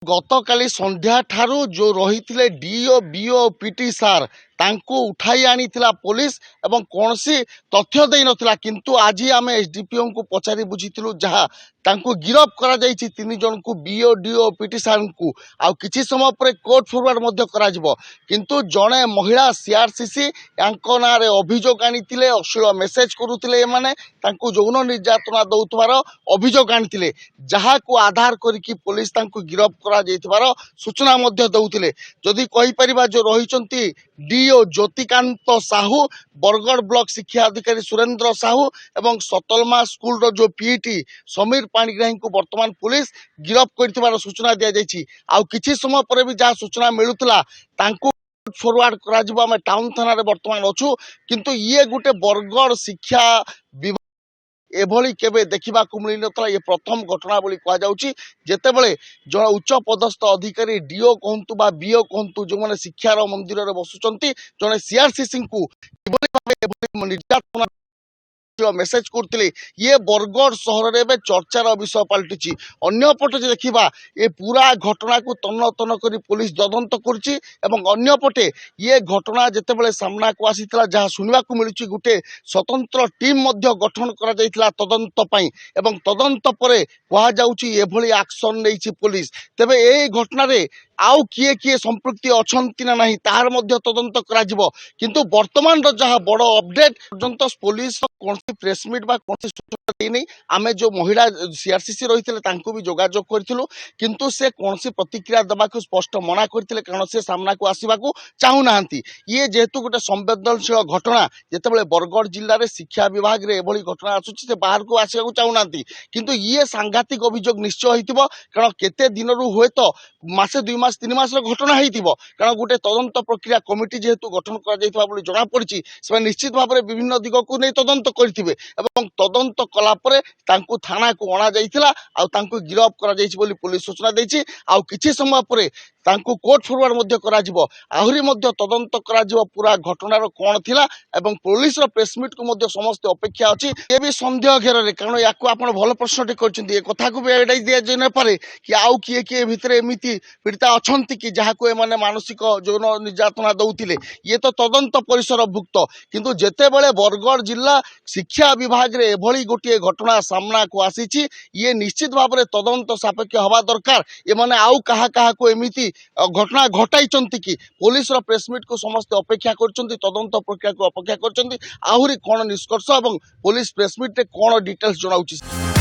गतकाली संध्या ठारू जो रही डीओ बीओ पीटी सार तांको उठाई आनीथिला पुलिस एवं कौन सी तथ्य दे नथिला किंतु आज आम एसडीपीओ को पचारि बुझीलु जहाँ तांको गिरफ करा जायछि तीन जन को बीओ डीओ पीटी सार को आउ किछि समय पर कोर्ट फॉरवर्ड मध्य करा जिवो किंतु जणे महिला सीआरसीसी यांको नारे अभियोग आनीथिले अश्लील मेसेज करूथिले एमाने तांको यौन निर्यातना दउतबार अभियोग आनीथिले जहाँ को आधार करिकि पुलिस तांको गिरफ करा जायथिबार सूचना मध्य दउथिले जदि कहि परिबा जो रहिचंती डीओ ज्योतिकांत साहू बरगढ़ ब्लॉक शिक्षा अधिकारी सुरेंद्र साहू एवं सतलमा स्कूल रो जो पीटी समीर पाणिग्राही को वर्तमान पुलिस गिरफ कर सूचना दि जाइए आउ किछि समय पर भी जहाँ सूचना मिलूला तांको फॉरवर्ड करा आम टाउन थाना वर्तमान अच्छु किंतु ये गोटे बरगढ़ शिक्षा विभाग एभली केबे देखा मिल नता ये प्रथम घटना बोली कहुच्छी जितेबले जन उच्च पदस्थ अधिकारी डीओ कहतु बा बीओ कहतु जो मैंने शिक्षार मंदिर में बसुंच जड़े सीआरसीसी को निर्यातना मेसेज करते ये बरगढ़ सहर में चर्चार विषय पलटि अन्यपटे देखा ये पूरा घटना को तन्न तन्न कर पुलिस तदंत करपटे ये घटना जितेबाला सामना को आसीला जहाँ शुणा मिलूँ गोटे स्वतंत्र टीम गठन कर तदंत एवं तदंत पर कहुच्छी एभली एक्शन नहीं पुलिस तेबे ये घटना आउ किए किए संपृक्ति अच्छी ना नहीं तार मध्य तदंत करा किंतु वर्तमान जहाँ बड़ अपडेट पर्यंत पुलिस कौन प्रेसमिट बा कौन सूचना देनी आमे जो महिला सीआरसीसी रही भी जोगाजोग करूँ किंतु से कौन प्रतिक्रिया देवा स्पष्ट मना करते कारण से सामना को आसवा चाहूना ये जेहेतु गोटे संवेदनशील घटना जितेबाला बरगढ़ जिले में शिक्षा विभाग में एभली घटना आसूची से बाहर को आसवा चाहूना किंतु ये सांघातिक अभियोग निश्चय हो कारण केते दिन हुए तो मासे 2 मास 3 मास घटना हो कारण गोटे तदंत प्रक्रिया कमिटी जेहेतु गठन कर जना पड़ी से निश्चित भाव में विभिन्न दिग को नहीं तदंत करेंगे तदंत कलापर थाना को अणा गिरफ कर पुलिस सूचना देछि आउ किछि समय पर कोर्ट फॉरवर्ड आहरी तदंत करा पूरा घटनार कौन थिला एवं पुलिस प्रेसमिट को समस्त अपेक्षा अच्छी ये भी सन्देह घेर में कारण या भल प्रश्न कर कथा को भी एडाई दि जाए पारे कि आउ किए किए भितर एमती पीड़िता अच्छा कि जहाँ को एमाने मानसिक यौन निर्यातना दौले ये तो तदंत परिसर भुक्त किंतु जेतेबेले बरगढ़ जिला शिक्षा विभाग में एभली गोटे घटना सामना को आसी ये निश्चित भाव में तदंत सापेक्ष हवा दरकार एमाने आउ कहा को एमिति घटना घटाई कि पुलिस प्रेसमिट को समस्त अपेक्षा कर तदंत प्रक्रिया को अपेक्षा कर आहरी कौन निष्कर्ष और पुलिस प्रेसमिट कौन डिटेल्स जनाऊँ।